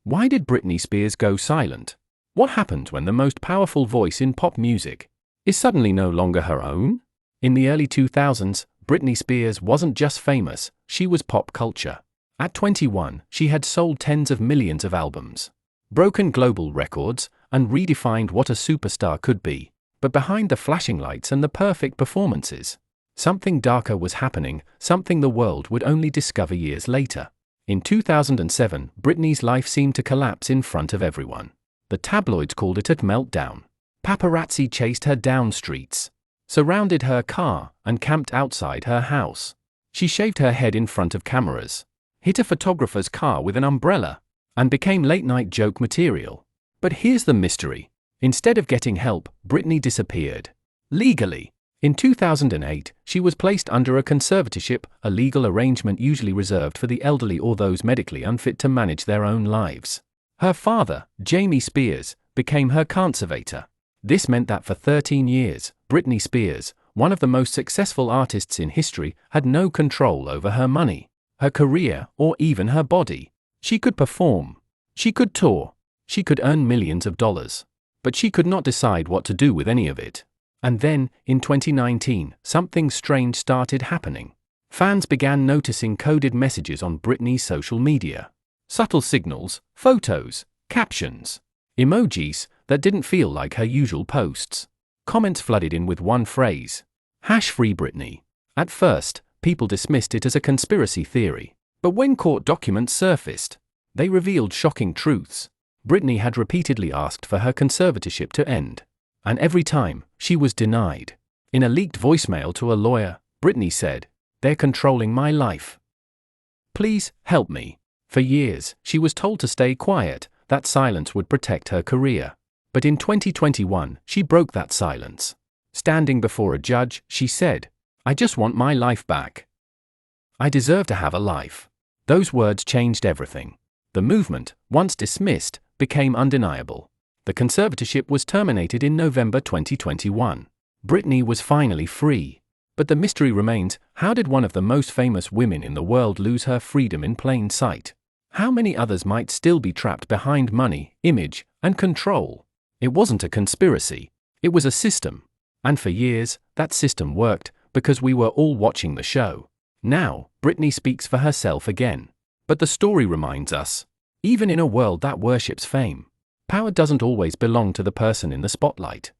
Why did Britney Spears go silent? What happened when the most powerful voice in pop music is suddenly no longer her own? In the early 2000s, Britney Spears wasn't just famous, she was pop culture. At 21, she had sold tens of millions of albums, broken global records, and redefined what a superstar could be. But behind the flashing lights and the perfect performances, something darker was happening, something the world would only discover years later. In 2007, Britney's life seemed to collapse in front of everyone. The tabloids called it a meltdown. Paparazzi chased her down streets, surrounded her car, and camped outside her house. She shaved her head in front of cameras, hit a photographer's car with an umbrella, and became late-night joke material. But here's the mystery. Instead of getting help, Britney disappeared. Legally. In 2008, she was placed under a conservatorship, a legal arrangement usually reserved for the elderly or those medically unfit to manage their own lives. Her father, Jamie Spears, became her conservator. This meant that for 13 years, Britney Spears, one of the most successful artists in history, had no control over her money, her career, or even her body. She could perform. She could tour. She could earn millions of dollars. But she could not decide what to do with any of it. And then, in 2019, something strange started happening. Fans began noticing coded messages on Britney's social media. Subtle signals, photos, captions, emojis that didn't feel like her usual posts. Comments flooded in with one phrase: #Free Britney. At first, people dismissed it as a conspiracy theory. But when court documents surfaced, they revealed shocking truths. Britney had repeatedly asked for her conservatorship to end. And every time, she was denied. In a leaked voicemail to a lawyer, Britney said, "They're controlling my life. Please, help me." For years, she was told to stay quiet, that silence would protect her career. But in 2021, she broke that silence. Standing before a judge, she said, "I just want my life back. I deserve to have a life." Those words changed everything. The movement, once dismissed, became undeniable. The conservatorship was terminated in November 2021. Britney was finally free. But the mystery remains: how did one of the most famous women in the world lose her freedom in plain sight? How many others might still be trapped behind money, image, and control? It wasn't a conspiracy. It was a system. And for years, that system worked, because we were all watching the show. Now, Britney speaks for herself again. But the story reminds us, even in a world that worships fame, power doesn't always belong to the person in the spotlight.